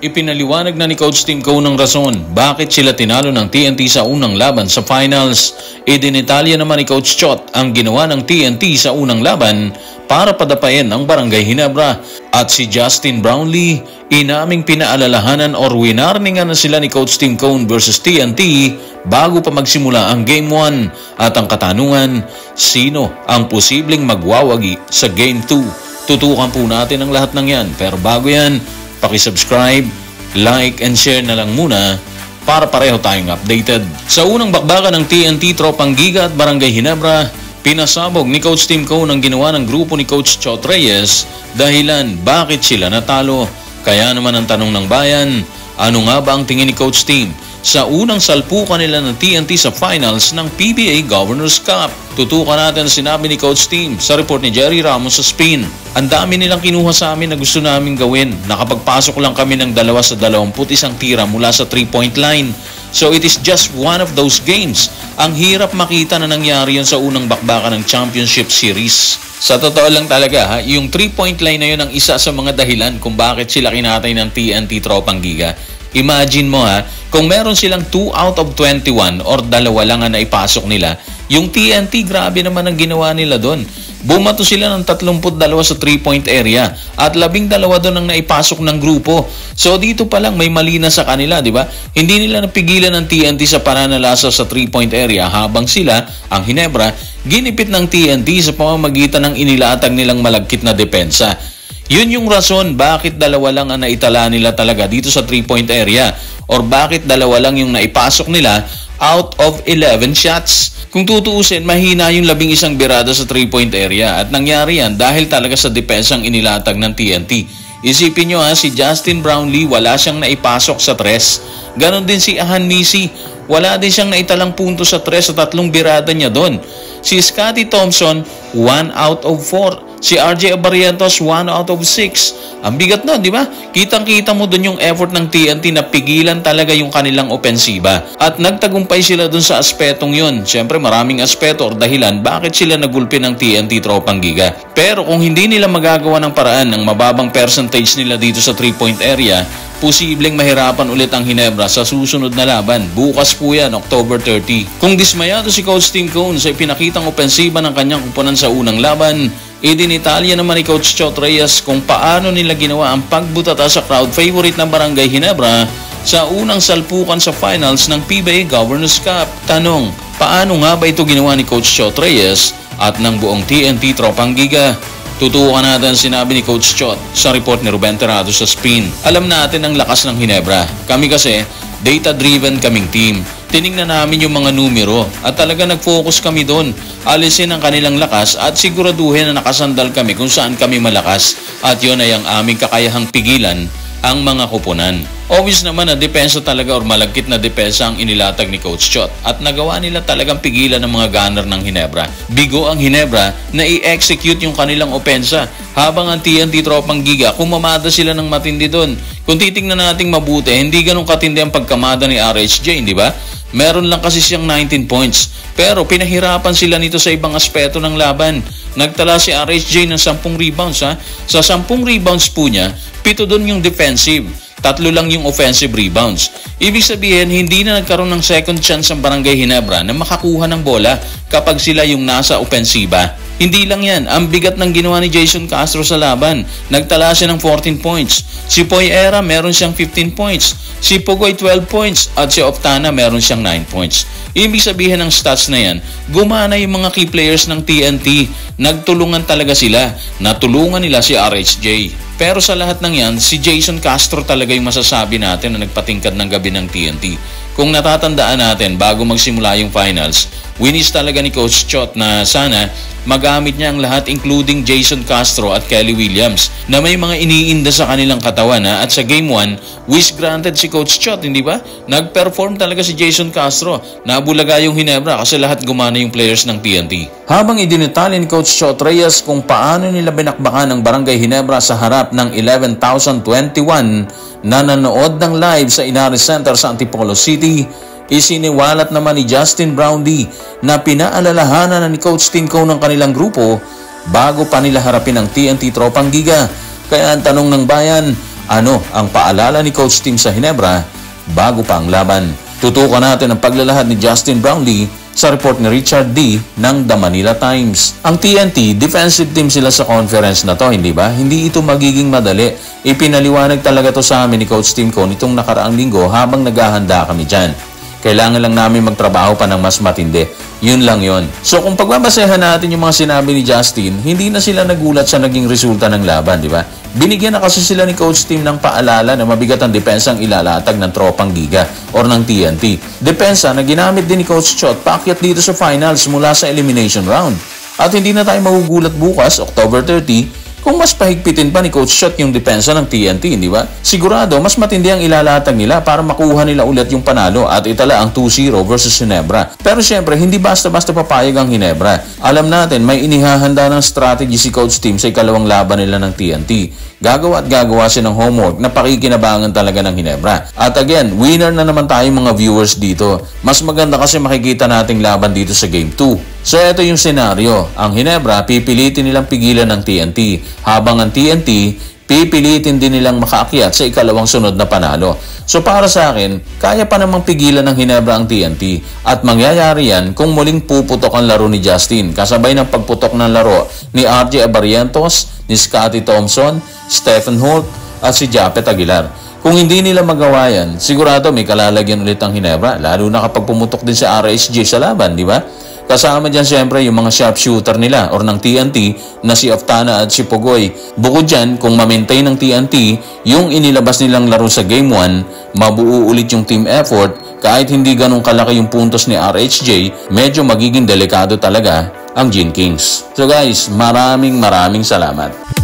Ipinaliwanag na ni Coach Tim Cone ng rason bakit sila tinalo ng TNT sa unang laban sa finals. Idinitalya naman ni Coach Chot ang ginawa ng TNT sa unang laban para padapayin ang Barangay Ginebra. At si Justin Brownlee, inaming pinaalalahanan or winarningan na sila ni Coach Tim Cone versus TNT bago pa magsimula ang Game 1. At ang katanungan, sino ang posibleng magwawagi sa Game 2? Tutukan po natin ang lahat ng yan. Pero bago yan, paki-subscribe, like, and share na lang muna para pareho tayong updated. Sa unang bakbakan ng TNT, Tropang Giga at Barangay Ginebra, pinasabog ni Coach Tim Cone ang ginawa ng grupo ni Coach Chot Reyes dahilan bakit sila natalo. Kaya naman ang tanong ng bayan, ano nga ba ang tingin ni Coach Tim sa unang salpukan nila ng TNT sa finals ng PBA Governors Cup? Tutukan natin ang sinabi ni Coach Tim sa report ni Jerry Ramos sa Spin. Ang dami nilang kinuha sa amin na gusto namin gawin. Nakapagpasok lang kami ng 2 sa 21 tira mula sa 3-point line. So it is just one of those games. Ang hirap makita na nangyari yun sa unang bakbakan ng Championship Series. Sa totoo lang talaga, yung 3-point line na yun ang isa sa mga dahilan kung bakit sila kinatay ng TNT Tropang Giga. Imagine mo kung meron silang 2 out of 21 or 2 lang na ipasok nila, yung TNT grabe naman ang ginawa nila doon. Bumato sila ng 32 sa 3-point area at 12 doon ang naipasok ng grupo. So dito pa lang may mali na sa kanila, di ba? Hindi nila napigilan ng TNT sa pananalasa sa 3-point area habang sila, ang Ginebra, ginipit ng TNT sa pamamagitan ng inilatag nilang malagkit na depensa. Yun yung rason bakit 2 lang ang naitala nila talaga dito sa 3-point area or bakit 2 lang yung naipasok nila out of 11 shots. Kung tutuusin, mahina yung 11 birada sa 3-point area at nangyari yan dahil talaga sa depensang inilatag ng TNT. Isipin nyo si Justin Brownlee wala siyang naipasok sa 3. Ganon din si Ahan Nisi, wala din siyang naitalang punto sa 3 sa 3 birada niya doon. Si Scotty Thompson, 1 out of 4. Si RJ Abarientos, 1 out of 6. Ang bigat nun, di ba? Kitang-kita mo dun yung effort ng TNT na pigilan talaga yung kanilang opensiba. At nagtagumpay sila dun sa aspetong yun. Siyempre maraming aspeto or dahilan bakit sila nagulpi ng TNT Tropang Giga. Pero kung hindi nila magagawa ng paraan ng mababang percentage nila dito sa 3-point area, posibleng mahirapan ulit ang Ginebra sa susunod na laban. Bukas po yan, October 30. Kung dismayado si Coach Tim Cone sa ipinakitang opensiba ng kanyang kuponan sa unang laban, idinitalya naman ni Coach Chot Reyes kung paano nila ginawa ang pagbutata sa crowd favorite ng Barangay Ginebra sa unang salpukan sa finals ng PBA Governors Cup. Tanong, paano nga ba ito ginawa ni Coach Chot Reyes at ng buong TNT Tropang Giga? Tutukan natin sinabi ni Coach Chot sa report ni Ruben Terrado sa Spin. Alam natin ang lakas ng Ginebra. Kami kasi, data-driven kaming team. Tiningnan namin yung mga numero at talaga nag-focus kami doon. Alisin ang kanilang lakas at siguraduhin na nakasandal kami kung saan kami malakas. At yun ay ang aming kakayahang pigilan ang mga kuponan. Obvious naman na depensa talaga or malagkit na depensa ang inilatag ni Coach Chot at nagawa nila talagang pigilan ng mga gunner ng Ginebra. Bigo ang Ginebra na i-execute yung kanilang opensa habang ang TNT Tropang Giga kumamada sila ng matindi doon. Kung titingnan nating mabuti, hindi ganun katindi ang pagkamada ni RHJ, di ba? Meron lang kasi siyang 19 points. Pero pinahirapan sila nito sa ibang aspeto ng laban. Nagtala si RHJ ng 10 rebounds. Sa 10 rebounds po niya, 7 doon yung defensive. 3 lang yung offensive rebounds. Ibig sabihin, hindi na nagkaroon ng second chance ang Barangay Ginebra na makakuha ng bola kapag sila yung nasa opensiba. Hindi lang yan, ang bigat ng ginawa ni Jason Castro sa laban. Nagtala siya ng 14 points. Si Poy Era meron siyang 15 points. Si Pugoy 12 points at si Optana meron siyang 9 points. Ibig sabihin ng stats na yan, gumana yung mga key players ng TNT. Nagtulungan talaga sila. Natulungan nila si RHJ. Pero sa lahat ng yan, si Jason Castro talaga yung masasabi natin na nagpatingkad ng gabi ng TNT. Kung natatandaan natin bago magsimula yung finals, winis talaga ni Coach Chot na sana magamit niya ang lahat including Jason Castro at Kelly Williams na may mga iniinda sa kanilang katawan at sa Game 1, wish granted si Coach Chot, hindi ba? Nag-perform talaga si Jason Castro. Nabulaga yung Ginebra kasi lahat gumana yung players ng TNT. Habang idinitali ni Coach Chot Reyes kung paano nila binakbakan ang Barangay Ginebra sa harap ng 11,021 na nanood ng live sa Inaris Center sa Antipolo City, isiniwalat naman ni Justin Brownlee na pinaalalahanan na ni Coach Tim Cone ng kanilang grupo bago pa nila harapin ang TNT Tropang Giga. Kaya ang tanong ng bayan, ano ang paalala ni Coach Tim sa Ginebra bago pa ang laban. Tutukan natin ang paglalahad ni Justin Brownlee sa report ni Richard D. ng The Manila Times. Ang TNT, defensive team sila sa conference na to, hindi ba? Hindi ito magiging madali. Ipinaliwanag talaga to sa amin ni Coach Tim ko nitong nakaraang linggo habang naghahanda kami dyan. Kailangan lang namin magtrabaho pa ng mas matindi. Yun lang yon. So kung pagbabasehan natin yung mga sinabi ni Justin, hindi na sila nagulat sa naging resulta ng laban, di ba? Binigyan na kasi sila ni Coach Tim ng paalala na mabigat ang depensang ilalatag ng tropang giga or ng TNT. Depensa na ginamit din ni Coach Chot paakyat dito sa finals mula sa elimination round. At hindi na tayo magugulat bukas, October 30, kung mas pahigpitin pa ni Coach Chot yung depensa ng TNT, di ba? Sigurado, mas matindi ang ilalatag nila para makuha nila ulit yung panalo at itala ang 2-0 versus Ginebra. Pero syempre, hindi basta-basta papayag ang Ginebra. Alam natin, may inihahanda ng strategy si Coach Tim sa ikalawang laban nila ng TNT. Gagawa at gagawa siya ng homework na pakikinabangan talaga ng Ginebra. At again, winner na naman tayong mga viewers dito. Mas maganda kasi makikita nating laban dito sa Game 2. So ito yung senaryo. Ang Ginebra, pipilitin nilang pigilan ng TNT. Habang ang TNT, pipilitin din nilang makaakyat sa ikalawang sunod na panalo. So para sa akin, kaya pa namang pigilan ng Ginebra ang TNT. At mangyayari yan kung muling puputok ang laro ni Justin. Kasabay ng pagputok ng laro ni RJ Abarientos, ni Scottie Thompson, Stephen Holt, at si Japet Aguilar. Kung hindi nila magawa yan, sigurado may kalalagyan ulit ang Ginebra. Lalo na kapag pumutok din si RSJ sa laban, di ba? Kasama dyan siyempre yung mga sharpshooter nila or ng TNT na si Aftana at si Pugoy. Bukod dyan, kung ma-maintain ng TNT yung inilabas nilang laro sa Game 1, mabuo ulit yung team effort. Kahit hindi ganun kalaki yung puntos ni RHJ, medyo magiging delikado talaga ang Gin Kings. So guys, maraming salamat.